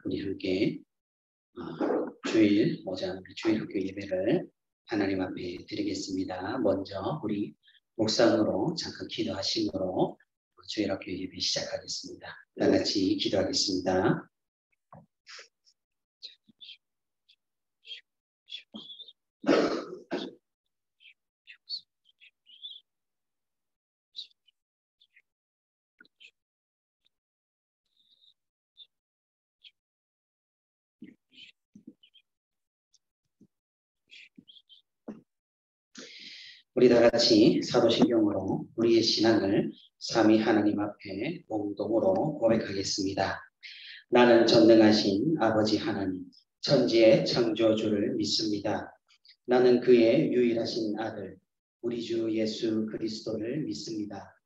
우리 함께 주일 모자 주일학교 예배를 하나님 앞에 드리겠습니다. 먼저 우리 묵상으로 잠깐 기도하심으로 주일학교 예배 시작하겠습니다. 다 같이 기도하겠습니다. 우리 다 같이 사도신경으로 우리의 신앙을 삼위 하나님 앞에 공동으로 고백하겠습니다. 나는 전능하신 아버지 하나님, 천지의 창조주를 믿습니다. 나는 그의 유일하신 아들, 우리 주 예수 그리스도를 믿습니다.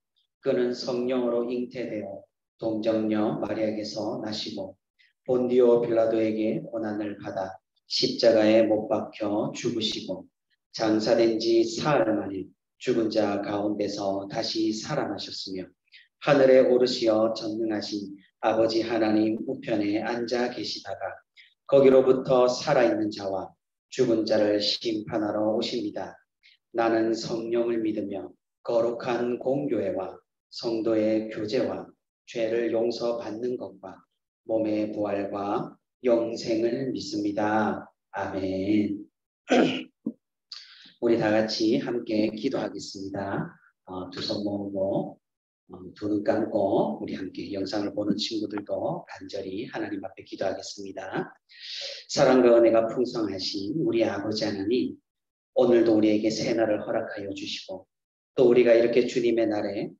그는 성령으로 잉태되어 동정녀 마리아에게서 나시고 본디오 빌라도에게 고난을 받아 십자가에 못 박혀 죽으시고 장사된 지 사흘 만에 죽은 자 가운데서 다시 살아나셨으며 하늘에 오르시어 전능하신 아버지 하나님 우편에 앉아 계시다가 거기로부터 살아있는 자와 죽은 자를 심판하러 오십니다. 나는 성령을 믿으며 거룩한 공교회와 성도의 교제와 죄를 용서받는 것과 몸의 부활과 영생을 믿습니다. 아멘. 우리 다 같이 함께 기도하겠습니다. 두 손 모으고 두 눈 감고 우리 함께 영상을 보는 친구들도 간절히 하나님 앞에 기도하겠습니다. 사랑과 은혜가 풍성하신 우리 아버지 하나님, 오늘도 우리에게 새날을 허락하여 주시고 또 우리가 이렇게 주님의 날에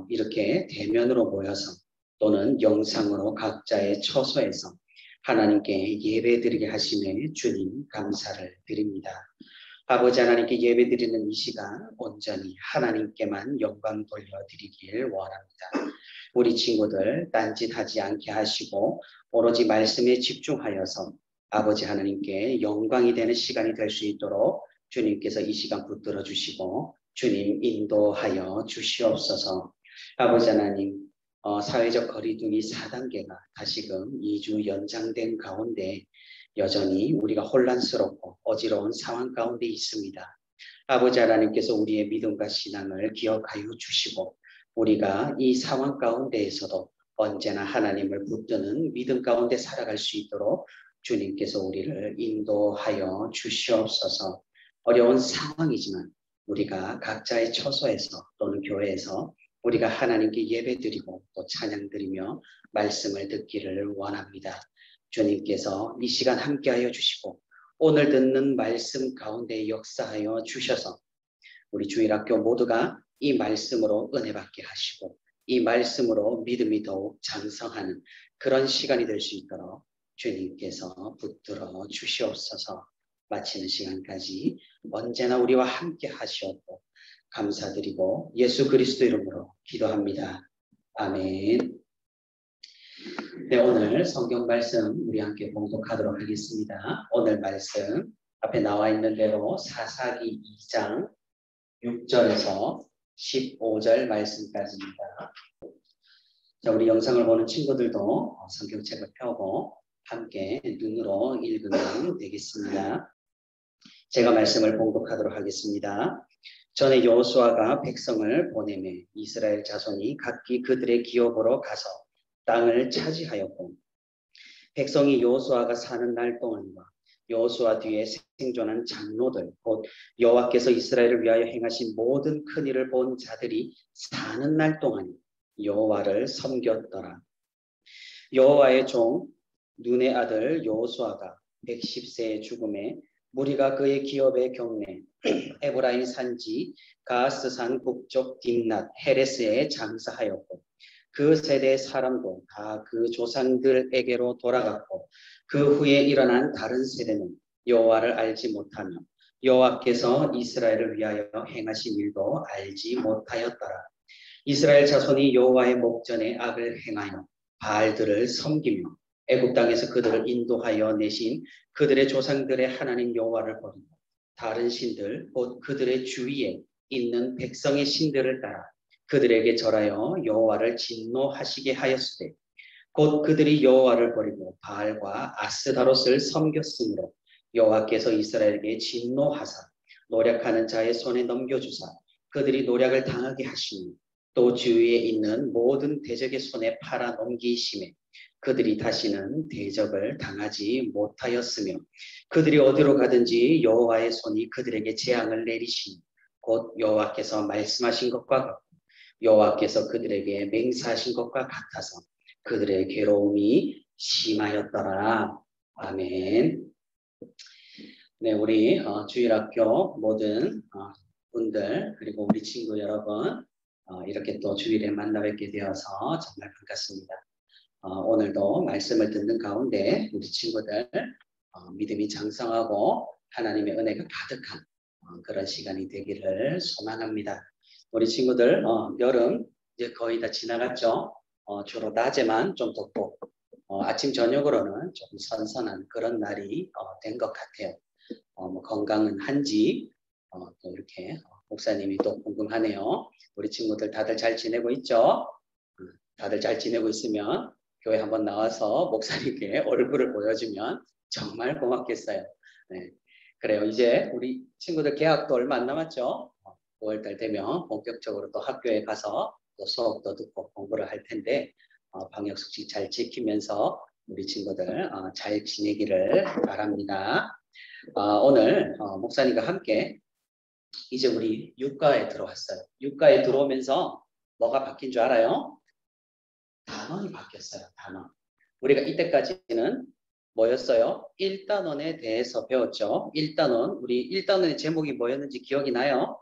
이렇게 대면으로 모여서 또는 영상으로 각자의 처소에서 하나님께 예배드리게 하심에 주님 감사를 드립니다. 아버지 하나님께 예배드리는 이 시간 온전히 하나님께만 영광 돌려드리길 원합니다. 우리 친구들 딴짓하지 않게 하시고 오로지 말씀에 집중하여서 아버지 하나님께 영광이 되는 시간이 될 수 있도록 주님께서 이 시간 붙들어 주시고 주님 인도하여 주시옵소서. 아버지 하나님, 사회적 거리두기 4단계가 다시금 2주 연장된 가운데 여전히 우리가 혼란스럽고 어지러운 상황 가운데 있습니다. 아버지 하나님께서 우리의 믿음과 신앙을 기억하여 주시고 우리가 이 상황 가운데에서도 언제나 하나님을 붙드는 믿음 가운데 살아갈 수 있도록 주님께서 우리를 인도하여 주시옵소서. 어려운 상황이지만 우리가 각자의 처소에서 또는 교회에서 우리가 하나님께 예배드리고 또 찬양드리며 말씀을 듣기를 원합니다. 주님께서 이 시간 함께하여 주시고 오늘 듣는 말씀 가운데 역사하여 주셔서 우리 주일학교 모두가 이 말씀으로 은혜 받게 하시고 이 말씀으로 믿음이 더욱 장성하는 그런 시간이 될 수 있도록 주님께서 붙들어 주시옵소서. 마치는 시간까지 언제나 우리와 함께 하시옵고 감사드리고 예수 그리스도 이름으로 기도합니다. 아멘. 네, 오늘 성경 말씀 우리 함께 봉독하도록 하겠습니다. 오늘 말씀 앞에 나와 있는 대로 사사기 2장 6절에서 15절 말씀까지입니다. 자, 우리 영상을 보는 친구들도 성경책을 펴고 함께 눈으로 읽으면 되겠습니다. 제가 말씀을 봉독하도록 하겠습니다. 전에 여호수아가 백성을 보내매 이스라엘 자손이 각기 그들의 기업으로 가서 땅을 차지하였고 백성이 여호수아가 사는 날 동안과 여호수아 뒤에 생존한 장로들 곧 여호와께서 이스라엘을 위하여 행하신 모든 큰 일을 본 자들이 사는 날 동안 여호와를 섬겼더라. 여호와의 종 눈의 아들 여호수아가 110세의 죽음에 무리가 그의 기업의 경내 에브라임 산지 가스산 북쪽 딥낫 헤레스에 장사하였고 그 세대의 사람도 다 그 조상들에게로 돌아갔고 그 후에 일어난 다른 세대는 여호와를 알지 못하며 여호와께서 이스라엘을 위하여 행하신 일도 알지 못하였더라. 이스라엘 자손이 여호와의 목전에 악을 행하여 바알들을 섬기며 애굽 땅에서 그들을 인도하여 내신 그들의 조상들의 하나님 여호와를 버리고 다른 신들 곧 그들의 주위에 있는 백성의 신들을 따라 그들에게 절하여 여호와를 진노하시게 하였으되 곧 그들이 여호와를 버리고 바알과 아스다롯을 섬겼으므로 여호와께서 이스라엘에게 진노하사 노략하는 자의 손에 넘겨주사 그들이 노략을 당하게 하시니 또 주위에 있는 모든 대적의 손에 팔아 넘기심에 그들이 다시는 대적을 당하지 못하였으며 그들이 어디로 가든지 여호와의 손이 그들에게 재앙을 내리시니 곧 여호와께서 말씀하신 것과 같고 여호와께서 그들에게 맹세하신 것과 같아서 그들의 괴로움이 심하였더라. 아멘. 네, 우리 주일학교 모든 분들 그리고 우리 친구 여러분 이렇게 또 주일에 만나 뵙게 되어서 정말 반갑습니다. 오늘도 말씀을 듣는 가운데 우리 친구들 믿음이 장성하고 하나님의 은혜가 가득한 그런 시간이 되기를 소망합니다. 우리 친구들 여름 이제 거의 다 지나갔죠. 주로 낮에만 좀 덥고 아침 저녁으로는 좀 선선한 그런 날이 된 것 같아요. 뭐 건강은 한지 또 이렇게 목사님이 또 궁금하네요. 우리 친구들 다들 잘 지내고 있죠? 다들 잘 지내고 있으면 교회 한번 나와서 목사님께 얼굴을 보여주면 정말 고맙겠어요. 네. 그래요. 이제 우리 친구들 개학도 얼마 안 남았죠? 5월달 되면 본격적으로 또 학교에 가서 또 수업도 듣고 공부를 할 텐데 방역 수칙 잘 지키면서 우리 친구들 잘 지내기를 바랍니다. 오늘 목사님과 함께 이제 우리 육가에 들어왔어요. 육가에 들어오면서 뭐가 바뀐 줄 알아요? 단원이 바뀌었어요. 단원. 우리가 이때까지는 뭐였어요? 1단원에 대해서 배웠죠. 1단원. 우리 1단원의 제목이 뭐였는지 기억이 나요?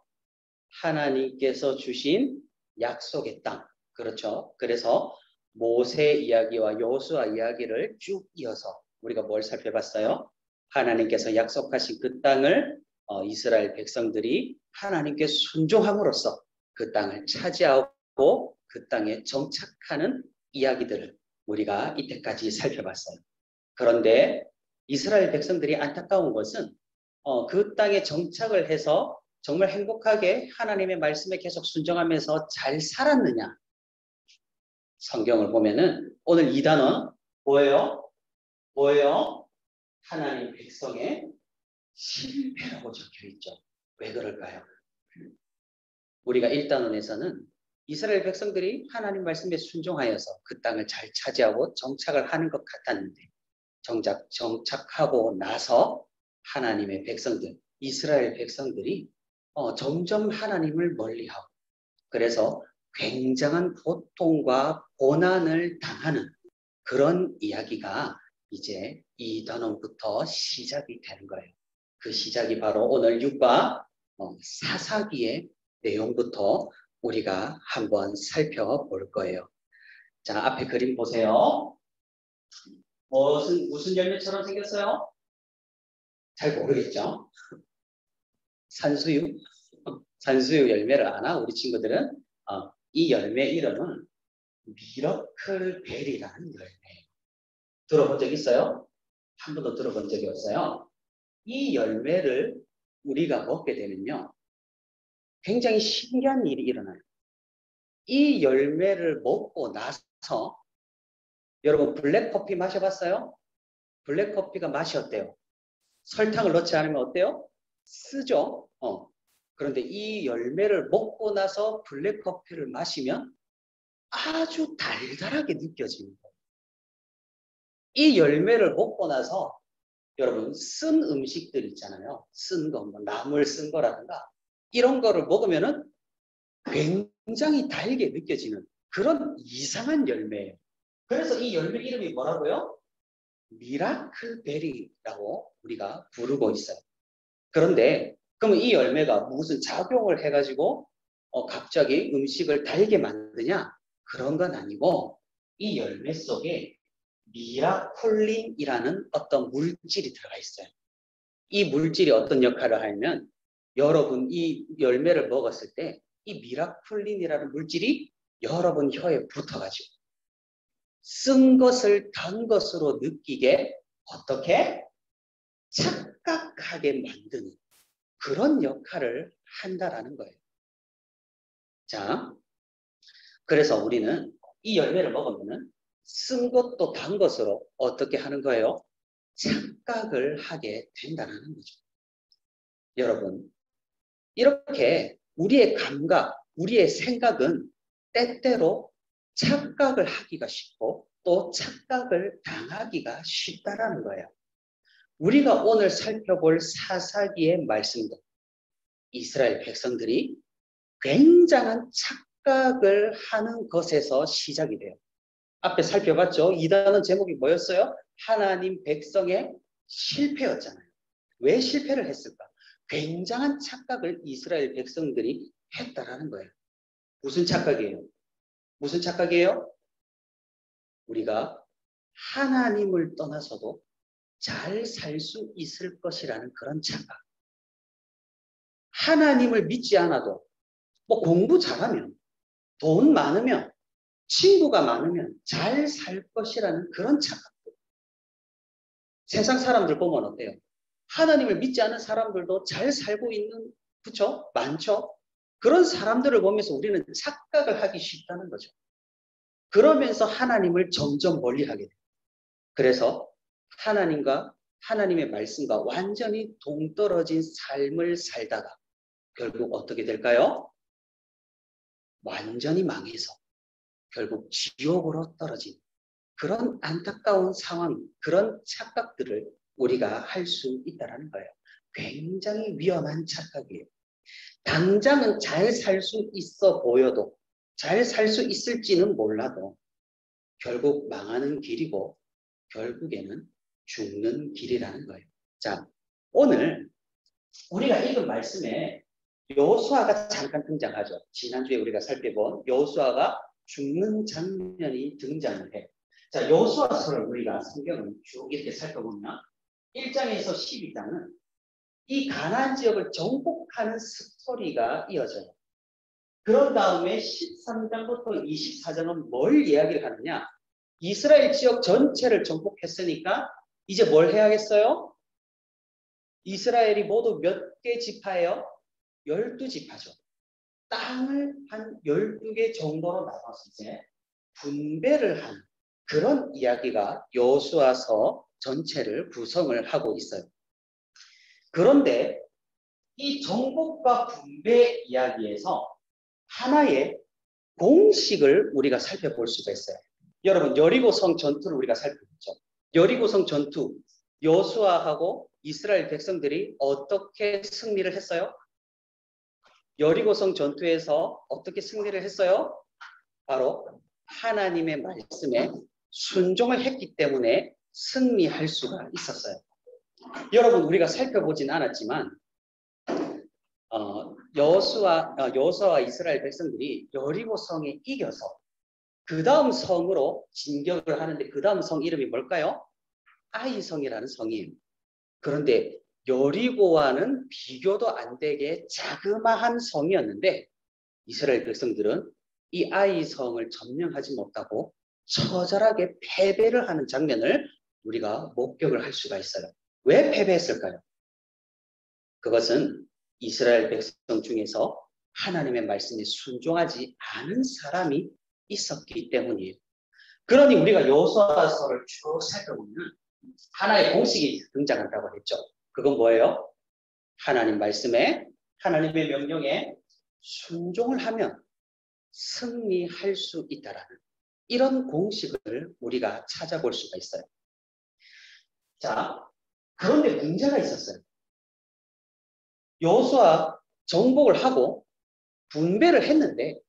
하나님께서 주신 약속의 땅. 그렇죠. 그래서 모세 이야기와 여호수아 이야기를 쭉 이어서 우리가 뭘 살펴봤어요? 하나님께서 약속하신 그 땅을 이스라엘 백성들이 하나님께 순종함으로써 그 땅을 차지하고 그 땅에 정착하는 이야기들을 우리가 이때까지 살펴봤어요. 그런데 이스라엘 백성들이 안타까운 것은 그 땅에 정착을 해서 정말 행복하게 하나님의 말씀에 계속 순종하면서 잘 살았느냐? 성경을 보면은 오늘 이 단어 뭐예요? 뭐예요? 하나님 백성의 실패라고 적혀 있죠. 왜 그럴까요? 우리가 1단원에서는 이스라엘 백성들이 하나님 말씀에 순종하여서 그 땅을 잘 차지하고 정착을 하는 것 같았는데 정작 정착하고 나서 하나님의 백성들, 이스라엘 백성들이 점점 하나님을 멀리하고 그래서 굉장한 고통과 고난을 당하는 그런 이야기가 이제 이 단원부터 시작이 되는 거예요. 그 시작이 바로 오늘 육과 사사기의 내용부터 우리가 한번 살펴볼 거예요. 자, 앞에 그림 보세요. 무슨 열매처럼 생겼어요? 잘 모르겠죠? 산수유? 산수유 열매를 아나? 우리 친구들은 이 열매 이름은 미러클 베리라는 열매예요. 들어본 적 있어요? 한 번도 들어본 적이 없어요. 이 열매를 우리가 먹게 되면요. 굉장히 신기한 일이 일어나요. 이 열매를 먹고 나서 여러분 블랙커피 마셔봤어요? 블랙커피가 맛이 어때요? 설탕을 넣지 않으면 어때요? 쓰죠? 그런데 이 열매를 먹고 나서 블랙커피를 마시면 아주 달달하게 느껴집니다. 이 열매를 먹고 나서 여러분 쓴 음식들 있잖아요. 쓴 거, 뭐 나물 쓴 거라든가 이런 거를 먹으면은 굉장히 달게 느껴지는 그런 이상한 열매예요. 그래서 이 열매 이름이 뭐라고요? 미라클베리라고 우리가 부르고 있어요. 그런데 그러면 이 열매가 무슨 작용을 해가지고 갑자기 음식을 달게 만드냐? 그런 건 아니고 이 열매 속에 미라콜린이라는 어떤 물질이 들어가 있어요. 이 물질이 어떤 역할을 하냐면 여러분 이 열매를 먹었을 때 이 미라콜린이라는 물질이 여러분 혀에 붙어가지고 쓴 것을 단 것으로 느끼게 어떻게 착각하게 만드는 그런 역할을 한다라는 거예요. 자, 그래서 우리는 이 열매를 먹으면은 쓴 것도 단 것으로 어떻게 하는 거예요? 착각을 하게 된다는 거죠. 여러분, 이렇게 우리의 감각, 우리의 생각은 때때로 착각을 하기가 쉽고 또 착각을 당하기가 쉽다라는 거예요. 우리가 오늘 살펴볼 사사기의 말씀도 이스라엘 백성들이 굉장한 착각을 하는 것에서 시작이 돼요. 앞에 살펴봤죠? 이 단원 제목이 뭐였어요? 하나님 백성의 실패였잖아요. 왜 실패를 했을까? 굉장한 착각을 이스라엘 백성들이 했다라는 거예요. 무슨 착각이에요? 무슨 착각이에요? 우리가 하나님을 떠나서도 잘 살 수 있을 것이라는 그런 착각. 하나님을 믿지 않아도 뭐 공부 잘하면 돈 많으면 친구가 많으면 잘 살 것이라는 그런 착각들. 세상 사람들 보면 어때요? 하나님을 믿지 않은 사람들도 잘 살고 있는, 그쵸? 많죠? 그런 사람들을 보면서 우리는 착각을 하기 쉽다는 거죠. 그러면서 하나님을 점점 멀리하게 돼요. 그래서 하나님과 하나님의 말씀과 완전히 동떨어진 삶을 살다가 결국 어떻게 될까요? 완전히 망해서 결국 지옥으로 떨어진 그런 안타까운 상황, 그런 착각들을 우리가 할 수 있다는 거예요. 굉장히 위험한 착각이에요. 당장은 잘 살 수 있어 보여도, 잘 살 수 있을지는 몰라도 결국 망하는 길이고 결국에는 죽는 길이라는 거예요. 자, 오늘 우리가 읽은 말씀에 여호수아가 잠깐 등장하죠. 지난주에 우리가 살펴본 여호수아가 죽는 장면이 등장을 해요. 자, 여호수아서를 우리가 성경을 쭉 이렇게 살펴보면 1장에서 12장은 이 가나안 지역을 정복하는 스토리가 이어져요. 그런 다음에 13장부터 24장은 뭘 이야기를 하느냐? 이스라엘 지역 전체를 정복했으니까 이제 뭘 해야겠어요? 이스라엘이 모두 몇 개 지파예요? 12지파죠. 땅을 한 12개 정도로 나눠서 이제 분배를 하는 그런 이야기가 여호수아서 전체를 구성을 하고 있어요. 그런데 이 정복과 분배 이야기에서 하나의 공식을 우리가 살펴볼 수가 있어요. 여러분, 여리고성 전투를 우리가 살펴봤죠. 여리고성 전투, 여호수아하고 이스라엘 백성들이 어떻게 승리를 했어요? 여리고성 전투에서 어떻게 승리를 했어요? 바로 하나님의 말씀에 순종을 했기 때문에 승리할 수가 있었어요. 여러분, 우리가 살펴보진 않았지만 여호수아와 이스라엘 백성들이 여리고성에 이겨서 그 다음 성으로 진격을 하는데 그 다음 성 이름이 뭘까요? 아이성이라는 성이에요. 그런데 여리고와는 비교도 안 되게 자그마한 성이었는데 이스라엘 백성들은 이 아이성을 점령하지 못하고 처절하게 패배를 하는 장면을 우리가 목격을 할 수가 있어요. 왜 패배했을까요? 그것은 이스라엘 백성 중에서 하나님의 말씀에 순종하지 않은 사람이 있었기 때문이에요. 그러니 우리가 여호수아서를 쭉 살펴보면 하나의 공식이 등장한다고 했죠. 그건 뭐예요? 하나님 말씀에 하나님의 명령에 순종을 하면 승리할 수 있다라는 이런 공식을 우리가 찾아볼 수가 있어요. 자, 그런데 문제가 있었어요. 여호수아 정복을 하고 분배를 했는데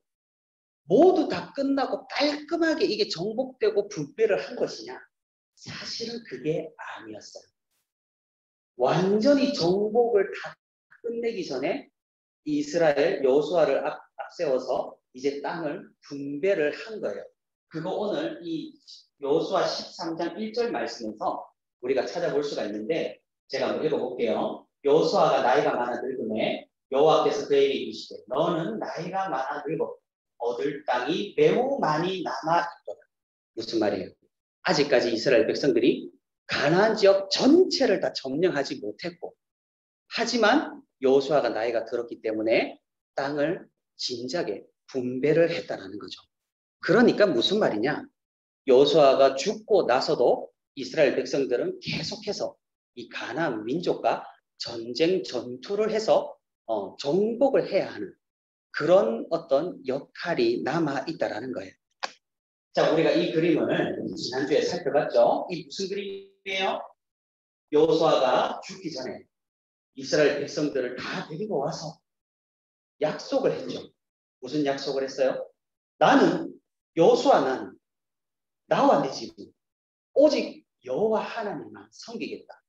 모두 다 끝나고 깔끔하게 이게 정복되고 분배를 한 것이냐? 사실은 그게 아니었어요. 완전히 정복을 다 끝내기 전에 이스라엘 여호수아를 앞세워서 이제 땅을 분배를 한 거예요. 그거 오늘 이 여호수아 13장 1절 말씀에서 우리가 찾아볼 수가 있는데 제가 한번 읽어볼게요. 여호수아가 나이가 많아 늙음에 여호와께서 그에게 이르시되 너는 나이가 많아 늙어 얻을 땅이 매우 많이 남아 있도다. 무슨 말이에요? 아직까지 이스라엘 백성들이 가나안 지역 전체를 다 점령하지 못했고 하지만 여호수아가 나이가 들었기 때문에 땅을 진작에 분배를 했다는 거죠. 그러니까 무슨 말이냐? 여호수아가 죽고 나서도 이스라엘 백성들은 계속해서 이 가나안 민족과 전쟁 전투를 해서 정복을 해야 하는 그런 어떤 역할이 남아 있다라는 거예요. 자, 우리가 이 그림을 지난주에 살펴봤죠. 이 무슨 그림이에요? 여호수아가 죽기 전에 이스라엘 백성들을 다 데리고 와서 약속을 했죠. 무슨 약속을 했어요? 나는 여호수아 나와 내 집은 오직 여호와 하나님만 섬기겠다.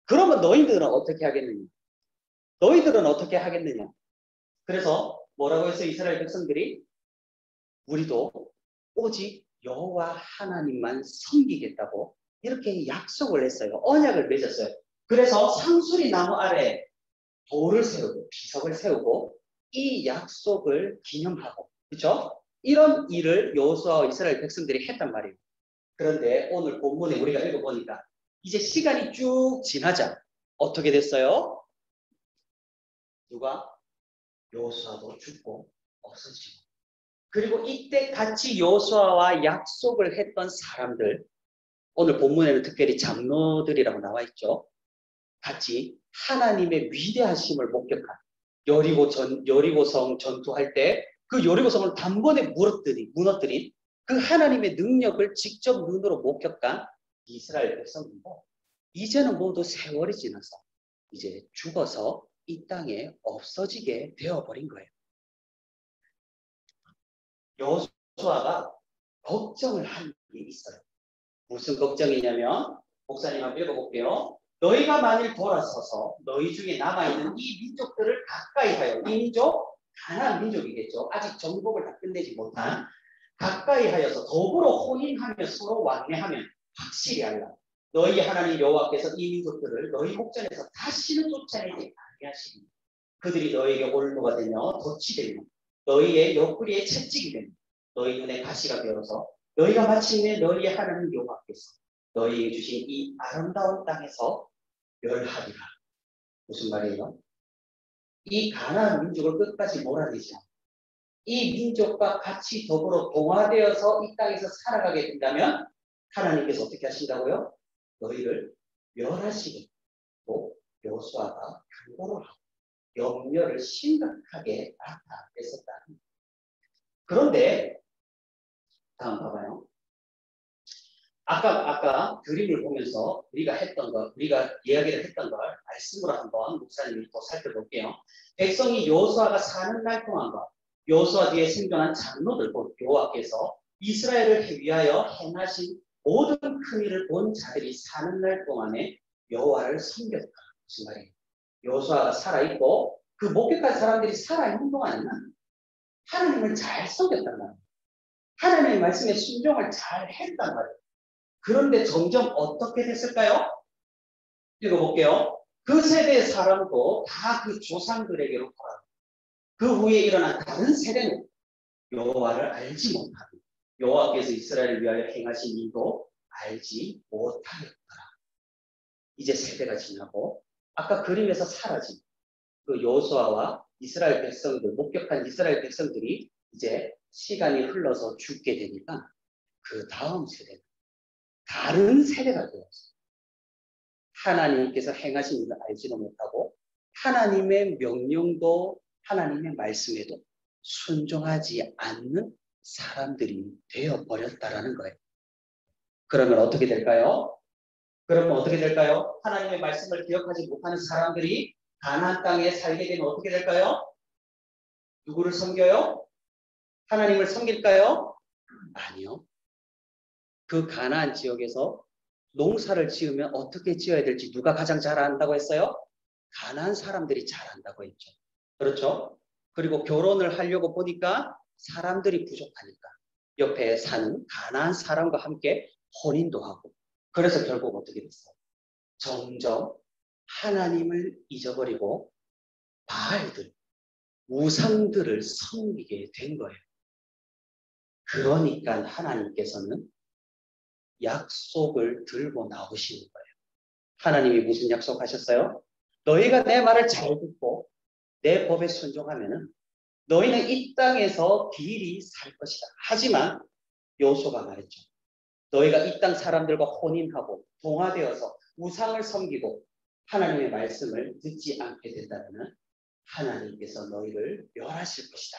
그러면 너희들은 어떻게 하겠느냐? 너희들은 어떻게 하겠느냐? 그래서 뭐라고 해서 이스라엘 백성들이 우리도 오직 여호와 하나님만 섬기겠다고 이렇게 약속을 했어요. 언약을 맺었어요. 그래서 상수리 나무 아래 돌을 세우고 비석을 세우고 이 약속을 기념하고 그렇죠? 이런 일을 여호수아와 이스라엘 백성들이 했단 말이에요. 그런데 오늘 본문에 우리가 읽어보니까 이제 시간이 쭉 지나자 어떻게 됐어요? 누가? 여호수아도 죽고 없어지고 그리고 이때 같이 여호수아와 약속을 했던 사람들 오늘 본문에는 특별히 장로들이라고 나와 있죠. 같이 하나님의 위대하심을 목격한 여리고성 전투할 때 그 여리고성을 단번에 무너뜨린 그 하나님의 능력을 직접 눈으로 목격한 이스라엘 백성들도 이제는 모두 세월이 지나서 이제 죽어서 이 땅에 없어지게 되어버린 거예요. 여호수아가 걱정을 한 게 있어요. 무슨 걱정이냐면 목사님 한번 읽어볼게요. 너희가 만일 돌아서서 너희 중에 남아있는 이 민족들을 가까이 하여 이 민족 가나안 민족이겠죠. 아직 정복을 다 끝내지 못한 가까이 하여서 더불어 혼인하며 서로 왕래하면 확실히 알라. 너희 하나님 여호와께서 이 민족들을 너희 목전에서 다시는 쫓아내지 아니하시니 그들이 너희에게 올무가 되며 덫이 되며 너희의 옆구리에 채찍이 되며 너희 눈에 가시가 되어서 너희가 마침내 너희의 하나님 여호와께서 너희에게 주신 이 아름다운 땅에서 멸하리라. 무슨 말이에요? 이 가나안 민족을 끝까지 몰아내지 않고 이 민족과 같이 더불어 동화되어서 이 땅에서 살아가게 된다면 하나님께서 어떻게 하신다고요? 너희를 멸하시겠고 여호수아가 경고를 하고 염려를 심각하게 나타냈었다는 거예요. 그런데 다음 봐봐요. 아까 그림을 보면서 우리가 이야기를 했던 걸 말씀으로 한번 목사님이 또 살펴볼게요. 백성이 여호수아가 사는 날 동안과 여호수아 뒤에 생존한 장로들 여호와께서 이스라엘을 위하여 행하신 모든 큰 일을 본 자들이 사는 날 동안에 여호와를 섬겼다. 무슨 말이에요? 여호수아가 살아있고 그 목격한 사람들이 살아있는 동안에는 하나님을 잘 섬겼단 말이에요. 하나님의 말씀에 순종을 잘 했단 말이에요. 그런데 점점 어떻게 됐을까요? 읽어볼게요. 그 세대의 사람도 다 그 조상들에게로 돌아가. 그 후에 일어난 다른 세대는 여호와를 알지 못하고 여호와께서 이스라엘을 위하여 행하신 일도 알지 못하였더라. 이제 세대가 지나고 아까 그림에서 사라진 그 여호수아와 이스라엘 백성들, 목격한 이스라엘 백성들이 이제 시간이 흘러서 죽게 되니까 그 다음 세대는 다른 세대가 되었어요. 하나님께서 행하신 일을 알지도 못하고 하나님의 명령도 하나님의 말씀에도 순종하지 않는 사람들이 되어버렸다라는 거예요. 그러면 어떻게 될까요? 하나님의 말씀을 기억하지 못하는 사람들이 가나안 땅에 살게 되면 어떻게 될까요? 누구를 섬겨요? 하나님을 섬길까요? 아니요. 그 가나안 지역에서 농사를 지으면 어떻게 지어야 될지 누가 가장 잘 안다고 했어요? 가나안 사람들이 잘 안다고 했죠. 그렇죠? 그리고 결혼을 하려고 보니까 사람들이 부족하니까 옆에 사는 가나안 사람과 함께 혼인도 하고 그래서 결국 어떻게 됐어요? 점점 하나님을 잊어버리고 바알들, 우상들을 섬기게 된 거예요. 그러니까 하나님께서는 약속을 들고 나오시는 거예요. 하나님이 무슨 약속하셨어요? 너희가 내 말을 잘 듣고 내 법에 순종하면은 너희는 이 땅에서 길이 살 것이다. 하지만 여호수아가 말했죠. 너희가 이 땅 사람들과 혼인하고 동화되어서 우상을 섬기고 하나님의 말씀을 듣지 않게 된다면 하나님께서 너희를 멸하실 것이다.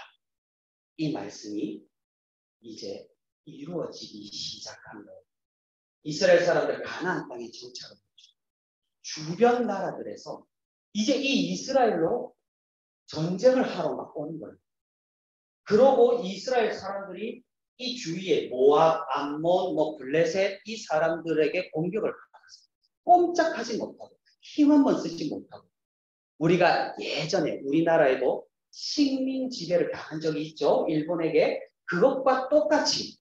이 말씀이 이제 이루어지기 시작한 거예요. 이스라엘 사람들 가나안 땅에 정착을 했죠. 주변 나라들에서 이제 이 이스라엘로 전쟁을 하러 막 오는 거예요. 그러고 이스라엘 사람들이 이 주위에 모압, 암몬, 블레셋 이 사람들에게 공격을 받았어요. 꼼짝하지 못하고 힘 한번 쓰지 못하고 우리가 예전에 우리나라에도 식민 지배를 당한 적이 있죠. 일본에게 그것과 똑같이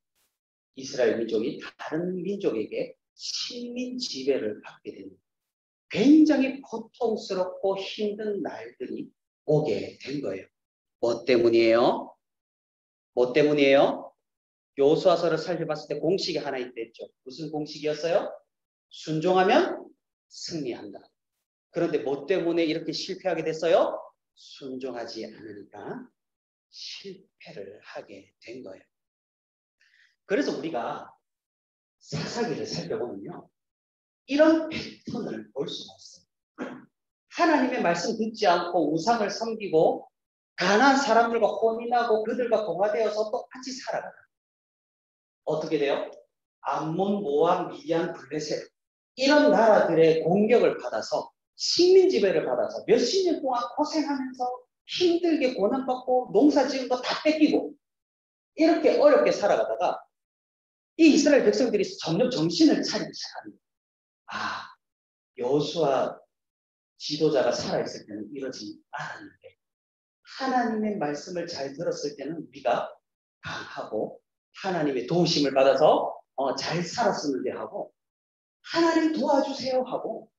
이스라엘 민족이 다른 민족에게 식민 지배를 받게 됩니다. 굉장히 고통스럽고 힘든 날들이 오게 된 거예요. 뭐 때문이에요? 뭐 때문이에요? 여호수아서를 살펴봤을 때 공식이 하나 있댔죠. 무슨 공식이었어요? 순종하면 승리한다. 그런데 뭐 때문에 이렇게 실패하게 됐어요? 순종하지 않으니까 실패를 하게 된 거예요. 그래서 우리가 사사기를 살펴보면요. 이런 패턴을 볼 수가 있어요. 하나님의 말씀 듣지 않고 우상을 섬기고 가난한 사람들과 혼인하고 그들과 동화되어서 똑같이 살아가요. 어떻게 돼요? 암몬, 모압, 미디안, 블레셋 이런 나라들의 공격을 받아서 식민 지배를 받아서 몇십 년 동안 고생하면서 힘들게 고난받고 농사 지은 거 다 뺏기고 이렇게 어렵게 살아가다가 이 이스라엘 백성들이 점점 정신을 차리기 시작합니다. 아, 여호수아 지도자가 살아있을 때는 이러지 않았는데 하나님의 말씀을 잘 들었을 때는 우리가 강하고 하나님의 도우심을 받아서 잘 살았었는데 하고 하나님 도와주세요 하고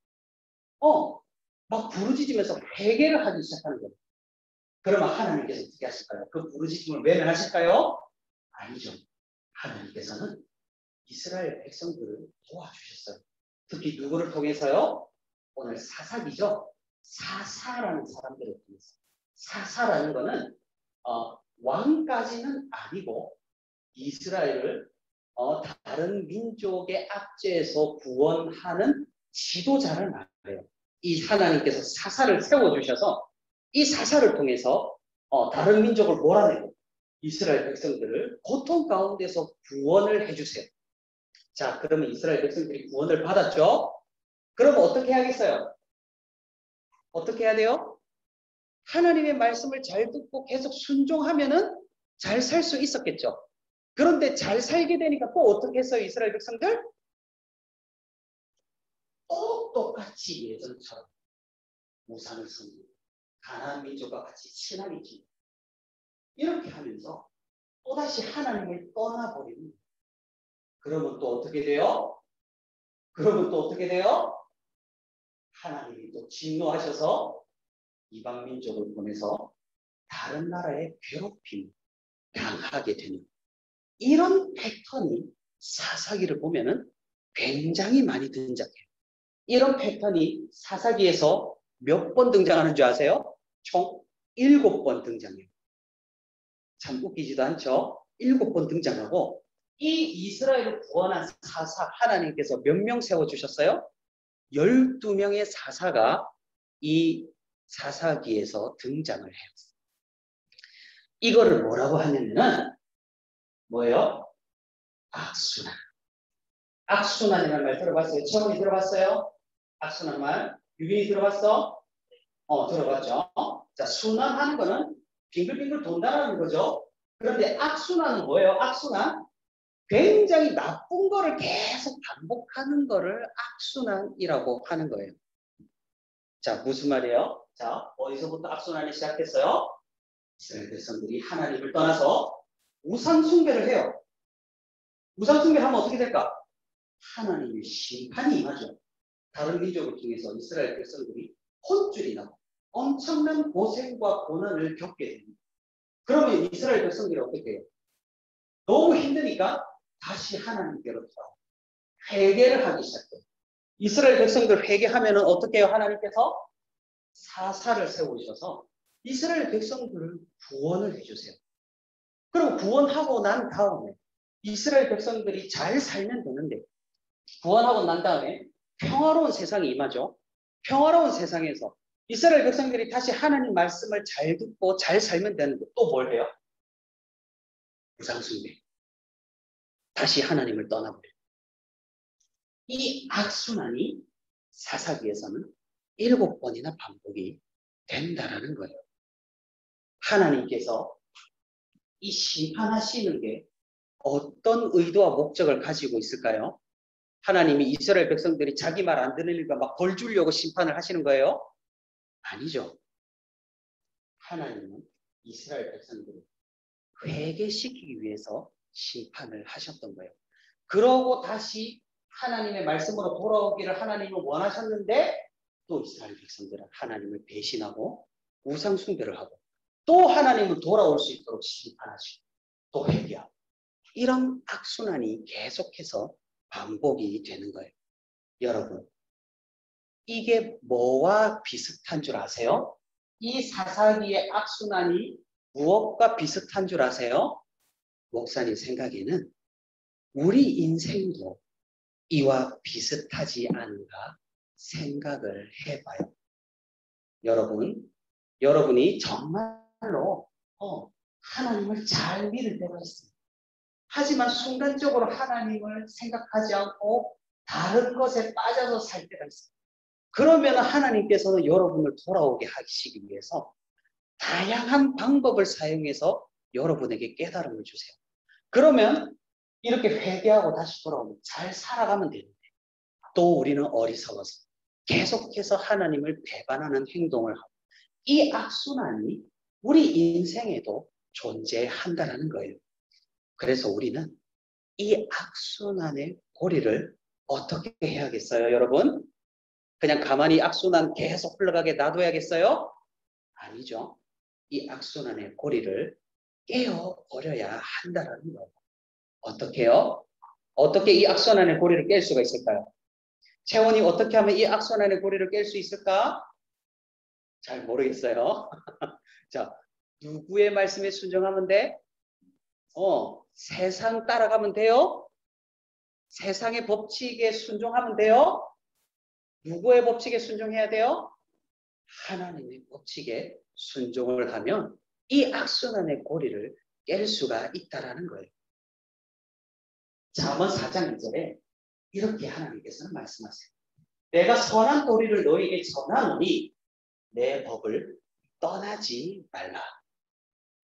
막 부르짖으면서 회개를 하기 시작하는 거예요. 그러면 하나님께서 어떻게 하실까요? 그 부르짖음을 외면하실까요? 아니죠. 하나님께서는 이스라엘 백성들을 도와주셨어요. 특히 누구를 통해서요? 오늘 사사기죠. 사사라는 사람들을 통해서. 사사라는 거는 왕까지는 아니고 이스라엘을 다른 민족의 압제에서 구원하는 지도자를 말해요. 이 하나님께서 사사를 세워주셔서 이 사사를 통해서 다른 민족을 몰아내고 이스라엘 백성들을 고통 가운데서 구원을 해주세요. 자, 그러면 이스라엘 백성들이 구원을 받았죠? 그럼 어떻게 해야겠어요? 어떻게 해야 돼요? 하나님의 말씀을 잘 듣고 계속 순종하면은 잘 살 수 있었겠죠. 그런데 잘 살게 되니까 또 어떻게 했어요? 이스라엘 백성들? 또 똑같이 예전처럼 우상을 섬기고 가나안 민족과 같이 친하게 지내고 이렇게 하면서 또다시 하나님을 떠나버리는. 그러면 또 어떻게 돼요? 그러면 또 어떻게 돼요? 하나님이 또 진노하셔서 이방 민족을 보내서 다른 나라의 괴롭힘 당하게 되는 이런 패턴이 사사기를 보면은 굉장히 많이 등장해요. 이런 패턴이 사사기에서 몇 번 등장하는 줄 아세요? 총 7번 등장해요. 참 웃기지도 않죠? 7번 등장하고 이 이스라엘을 구원한 사사 하나님께서 몇 명 세워주셨어요? 12명의 사사가 이 사사기에서 등장을 해요. 이거를 뭐라고 하냐면은 뭐예요? 악순환. 악순환이라는 말 들어봤어요? 처음에 들어봤어요? 악순환 말. 유빈이 들어봤어? 들어봤죠? 자, 순환하는 거는 빙글빙글 돈다라는 거죠. 그런데 악순환은 뭐예요? 악순환? 굉장히 나쁜 거를 계속 반복하는 거를 악순환이라고 하는 거예요. 자, 무슨 말이에요? 자, 어디서부터 악순환이 시작했어요? 이스라엘 백성들이 하나님을 떠나서 우상 숭배를 해요. 우상 숭배를 하면 어떻게 될까? 하나님의 심판이 임하죠. 다른 민족을 통해서 이스라엘 백성들이 혼쭐이 나고 엄청난 고생과 고난을 겪게 됩니다. 그러면 이스라엘 백성들이 어떻게 해요? 너무 힘드니까 다시 하나님께로 돌아와요. 회개를 하기 시작해요. 이스라엘 백성들 회개하면 어떻게 해요? 하나님께서 사사를 세우셔서 이스라엘 백성들을 구원을 해주세요. 그럼 구원하고 난 다음에 이스라엘 백성들이 잘 살면 되는데 구원하고 난 다음에 평화로운 세상이 임하죠. 평화로운 세상에서 이스라엘 백성들이 다시 하나님 말씀을 잘 듣고 잘 살면 되는데 또 뭘 해요? 우상숭배. 다시 하나님을 떠나버려요. 이 악순환이 사사기에서는 7번이나 반복이 된다라는 거예요. 하나님께서 이 심판하시는 게 어떤 의도와 목적을 가지고 있을까요? 하나님이 이스라엘 백성들이 자기 말 안 들으니까 막 벌 주려고 심판을 하시는 거예요? 아니죠. 하나님은 이스라엘 백성들을 회개시키기 위해서 심판을 하셨던 거예요. 그러고 다시 하나님의 말씀으로 돌아오기를 하나님은 원하셨는데 또 이스라엘 백성들은 하나님을 배신하고 우상 숭배를 하고 또 하나님은 돌아올 수 있도록 심판하시고 또 회개하고 이런 악순환이 계속해서 반복이 되는 거예요. 여러분, 이게 뭐와 비슷한 줄 아세요? 이 사사기의 악순환이 무엇과 비슷한 줄 아세요? 목사님 생각에는 우리 인생도 이와 비슷하지 않은가 생각을 해봐요. 여러분이 정말로 하나님을 잘 믿을 때가 있습니다. 하지만 순간적으로 하나님을 생각하지 않고 다른 것에 빠져서 살 때가 있습니다. 그러면 하나님께서는 여러분을 돌아오게 하시기 위해서 다양한 방법을 사용해서 여러분에게 깨달음을 주세요. 그러면 이렇게 회개하고 다시 돌아오면 잘 살아가면 되는데 또 우리는 어리석어서 계속해서 하나님을 배반하는 행동을 하고 이 악순환이 우리 인생에도 존재한다는 거예요. 그래서 우리는 이 악순환의 고리를 어떻게 해야겠어요, 여러분? 그냥 가만히 악순환 계속 흘러가게 놔둬야겠어요? 아니죠. 이 악순환의 고리를 깨어버려야 한다는 거예요. 어떻게요? 어떻게 이 악순환의 고리를 깰 수가 있을까요? 채원이 어떻게 하면 이 악순환의 고리를 깰 수 있을까? 잘 모르겠어요. 자, 누구의 말씀에 순종하면 돼? 세상 따라가면 돼요? 세상의 법칙에 순종하면 돼요? 누구의 법칙에 순종해야 돼요? 하나님의 법칙에 순종을 하면 이 악순환의 고리를 깰 수가 있다라는 거예요. 잠언 4장 2절에 이렇게 하나님께서는 말씀하세요. 내가 선한 도리를 너에게 전하노니 내 법을 떠나지 말라.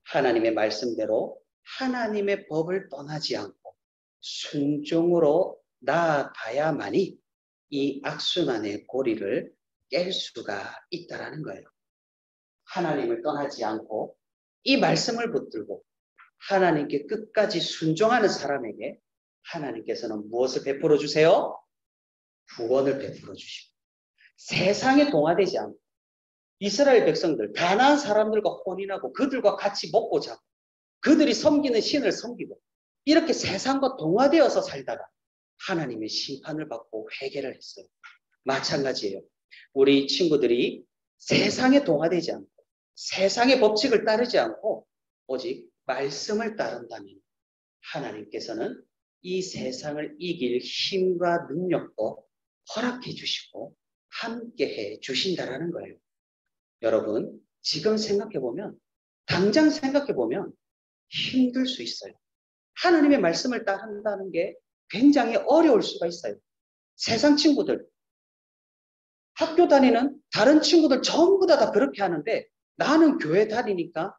하나님의 말씀대로 하나님의 법을 떠나지 않고 순종으로 나아가야만이 이 악순환의 고리를 깰 수가 있다라는 거예요. 하나님을 떠나지 않고 이 말씀을 붙들고 하나님께 끝까지 순종하는 사람에게 하나님께서는 무엇을 베풀어 주세요? 구원을 베풀어 주시고 세상에 동화되지 않고 이스라엘 백성들 가나안 사람들과 혼인하고 그들과 같이 먹고 자고 그들이 섬기는 신을 섬기고 이렇게 세상과 동화되어서 살다가 하나님의 심판을 받고 회개를 했어요. 마찬가지예요. 우리 친구들이 세상에 동화되지 않고 세상의 법칙을 따르지 않고 오직 말씀을 따른다면 하나님께서는 이 세상을 이길 힘과 능력도 허락해 주시고 함께해 주신다라는 거예요. 여러분, 지금 생각해보면 당장 생각해보면 힘들 수 있어요. 하나님의 말씀을 따른다는 게 굉장히 어려울 수가 있어요. 세상 친구들, 학교 다니는 다른 친구들 전부 다 그렇게 하는데 나는 교회 다니니까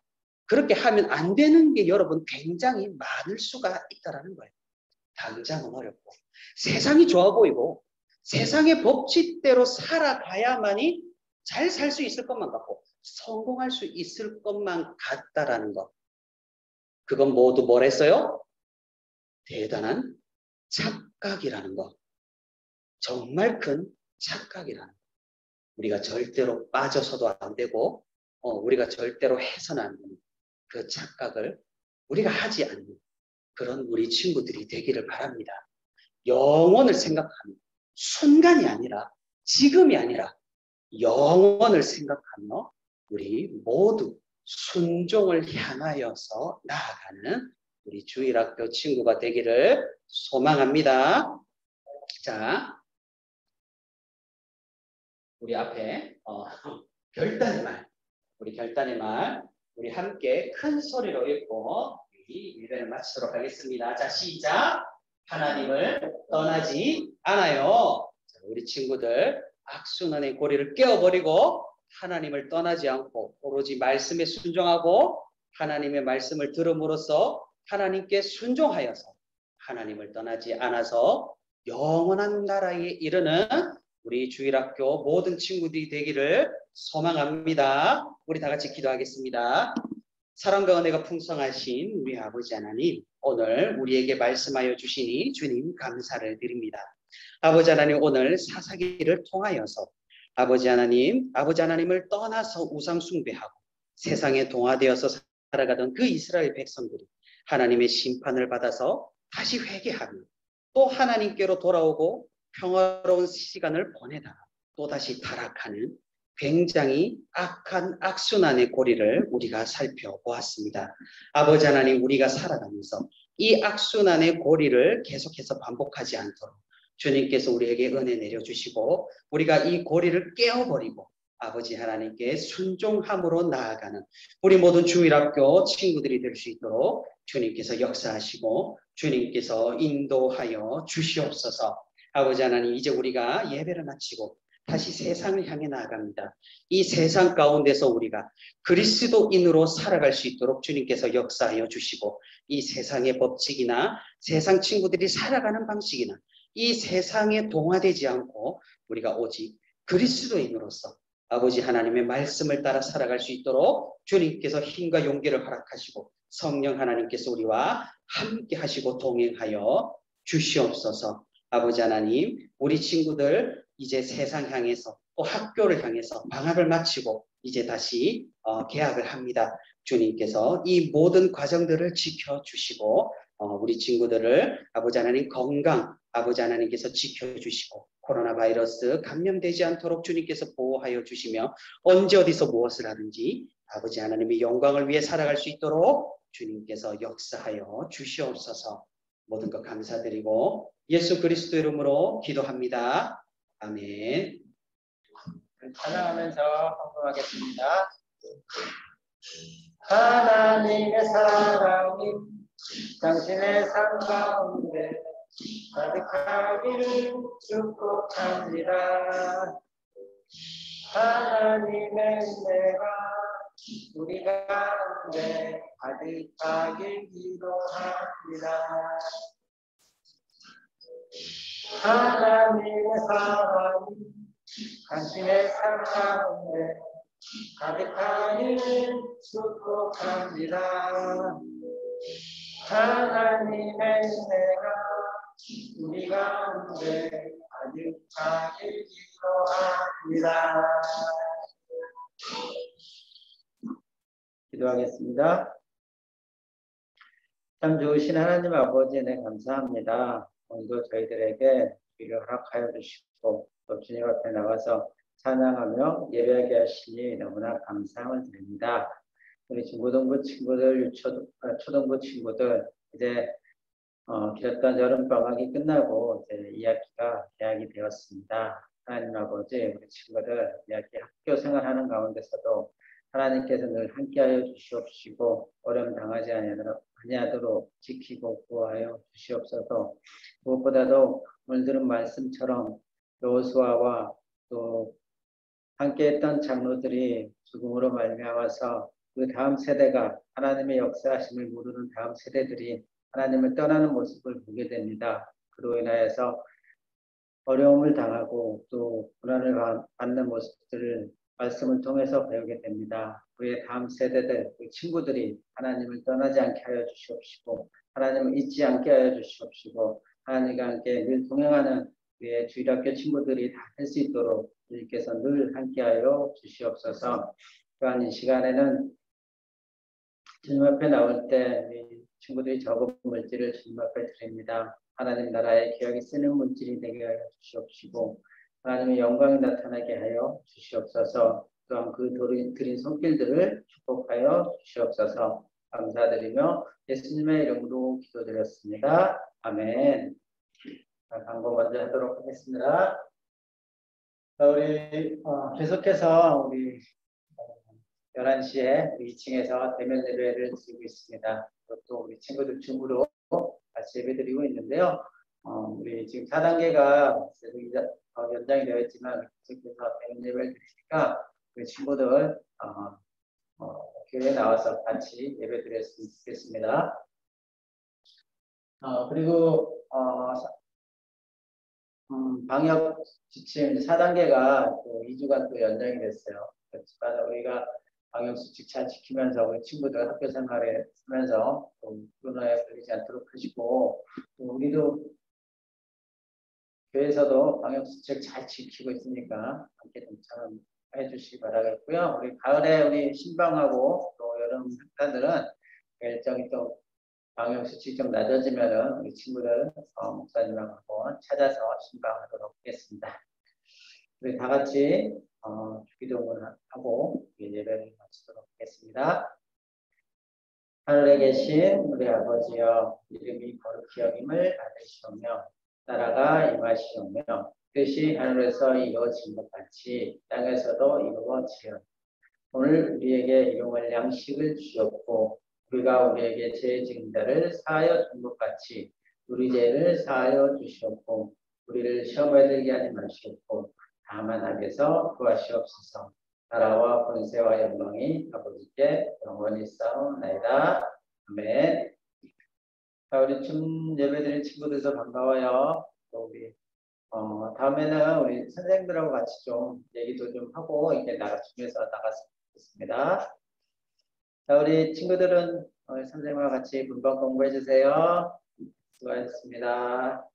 그렇게 하면 안 되는 게 여러분 굉장히 많을 수가 있다는 거예요. 당장은 어렵고 세상이 좋아 보이고 세상의 법칙대로 살아가야만이 잘 살 수 있을 것만 같고 성공할 수 있을 것만 같다라는 것. 그건 모두 뭘 했어요? 대단한 착각이라는 것. 정말 큰 착각이라는 것. 우리가 절대로 빠져서도 안 되고 우리가 절대로 해서는 안 되는 그 착각을 우리가 하지 않는 그런 우리 친구들이 되기를 바랍니다. 영원을 생각하며 순간이 아니라 지금이 아니라 영원을 생각하며 우리 모두 순종을 향하여서 나아가는 우리 주일학교 친구가 되기를 소망합니다. 자, 우리 앞에 결단의 말, 우리 결단의 말, 우리 함께 큰 소리로 읽고 우리 예배를 마치도록 하겠습니다. 자, 시작. 하나님을 떠나지 않아요. 자, 우리 친구들 악순환의 고리를 깨어버리고 하나님을 떠나지 않고 오로지 말씀에 순종하고 하나님의 말씀을 들음으로써 하나님께 순종하여서 하나님을 떠나지 않아서 영원한 나라에 이르는 우리 주일학교 모든 친구들이 되기를 소망합니다. 우리 다 같이 기도하겠습니다. 사랑과 은혜가 풍성하신 우리 아버지 하나님, 오늘 우리에게 말씀하여 주시니 주님 감사를 드립니다. 아버지 하나님, 오늘 사사기를 통하여서 아버지 하나님을 떠나서 우상 숭배하고 세상에 동화되어서 살아가던 그 이스라엘 백성들이 하나님의 심판을 받아서 다시 회개하며 또 하나님께로 돌아오고 평화로운 시간을 보내다가 또다시 타락하는 굉장히 악한 악순환의 고리를 우리가 살펴보았습니다. 아버지 하나님, 우리가 살아가면서 이 악순환의 고리를 계속해서 반복하지 않도록 주님께서 우리에게 은혜 내려주시고 우리가 이 고리를 깨어버리고 아버지 하나님께 순종함으로 나아가는 우리 모든 주일학교 친구들이 될 수 있도록 주님께서 역사하시고 주님께서 인도하여 주시옵소서. 아버지 하나님, 이제 우리가 예배를 마치고 다시 세상을 향해 나아갑니다. 이 세상 가운데서 우리가 그리스도인으로 살아갈 수 있도록 주님께서 역사하여 주시고 이 세상의 법칙이나 세상 친구들이 살아가는 방식이나 이 세상에 동화되지 않고 우리가 오직 그리스도인으로서 아버지 하나님의 말씀을 따라 살아갈 수 있도록 주님께서 힘과 용기를 허락하시고 성령 하나님께서 우리와 함께 하시고 동행하여 주시옵소서. 아버지 하나님, 우리 친구들 이제 세상 향해서 또 학교를 향해서 방학을 마치고 이제 다시 개학을 합니다. 주님께서 이 모든 과정들을 지켜주시고 우리 친구들을 아버지 하나님 건강 아버지 하나님께서 지켜주시고 코로나 바이러스 감염되지 않도록 주님께서 보호하여 주시며 언제 어디서 무엇을 하든지 아버지 하나님의 영광을 위해 살아갈 수 있도록 주님께서 역사하여 주시옵소서. 모든 것 감사드리고 예수 그리스도 이름으로 기도합니다. 아멘. 찬양하면서 헌금하겠습니다. 하나님의 사랑이 당신의 삶 가운데 가득하기를 축복합니다. 하나님의 은혜가 우리 가운데 가득하길 기도합니다. 하나님의 사랑이 당신의 삶 가운데 가득하기를 축복합니다. 하나님의 은혜가 우리 가운데 가득하길 기도합니다. 기도하겠습니다. 참 좋으신 하나님 아버지, 네, 감사합니다. 오늘도 저희들에게 주의를 허락하여 주시고 또 주님 앞에 나가서 찬양하며 예배하게 하시니 너무나 감사함을 드립니다. 우리 중고등부 친구들, 초등부 친구들 이제 길었던 여름방학이 끝나고 이제 2학기가 개학이 되었습니다. 하나님 아버지, 우리 친구들 2학기 학교 생활하는 가운데서도 하나님께서 늘 함께하여 주시옵시고 어려움 당하지 아니하도록 지키고 구하여 주시옵소서. 무엇보다도 오늘 들은 말씀처럼 여호수아와 또 함께했던 장로들이 죽음으로 말미암아서 그 다음 세대가 하나님의 역사하심을 모르는 다음 세대들이 하나님을 떠나는 모습을 보게 됩니다. 그로 인하여서 어려움을 당하고 또 고난을 받는 모습들을 말씀을 통해서 배우게 됩니다. 우리의 다음 세대들, 우리 친구들이 하나님을 떠나지 않게 하여 주시옵시고 하나님을 잊지 않게 하여 주시옵시고 하나님과 함께 늘 동행하는 우리의 주일학교 친구들이 다 할 수 있도록 주님께서 늘 함께하여 주시옵소서. 또한 이 시간에는 주님 앞에 나올 때 친구들이 적은 물질을 주님 앞에 드립니다. 하나님 나라의 기억이 쓰는 물질이 되게 하여 주시옵시고 하나님의 영광이 나타나게 하여 주시옵소서. 또한 그 드린 손길들을 축복하여 주시옵소서. 감사드리며 예수님의 이름으로 기도드렸습니다. 아멘. 자, 광고 먼저 하도록 하겠습니다. 자, 우리 계속해서 우리 11시에 우리 2층에서 대면 예배를 드리고 있습니다. 또 우리 친구들 줌으로 같이 예배 드리고 있는데요. 우리 지금 4단계가 연장이 되어 있지만 계속해서 대면 예배를 드리니까 우리 친구들 교회에 나와서 같이 예배 드렸으면 좋겠습니다. 그리고 방역 지침 4단계가 또 2주간 또 연장이 됐어요. 그렇지만 우리가 방역 수칙 잘 지키면서 우리 친구들 학교 생활에 하면서 코로나에 걸리지 않도록 하시고, 또 우리도 교회에서도 방역 수칙 잘 지키고 있으니까 함께 좀 참여해 주시기 바라겠고요. 우리 가을에 우리 신방하고 또 여름 학사들은 일정이 또 방역 수칙 좀 낮아지면은 우리 친구들 목사님하고 찾아서 신방하도록 하겠습니다. 우리 다 같이 주기도문을 하고 예배를 마치도록 하겠습니다. 하늘에 계신 우리 아버지여, 이름이 거룩히 여김을 받으시오며 나라가 임하시오며 뜻이 하늘에서 이루어진 것 같이 땅에서도 이루어지어 오늘 우리에게 일용할 양식을 주셨고 우리가 우리에게 죄 지은 자를 사하여 준 것 같이 우리 죄를 사하여 주시옵고 우리를 시험에 들게 하지 마시옵고 다만 악에서 구하시옵소서. 나라와 권세와 영광이 아버지께 영원히 싸움나이다. 아멘. 자, 우리 춤 예배드린 친구들도 반가워요. 또 우리 다음에는 우리 선생님들하고 같이 좀 얘기도 좀 하고 이렇게 중에서 나갔으면 좋겠습니다. 자, 우리 친구들은 선생님과 같이 문법 공부해 주세요. 수고하셨습니다.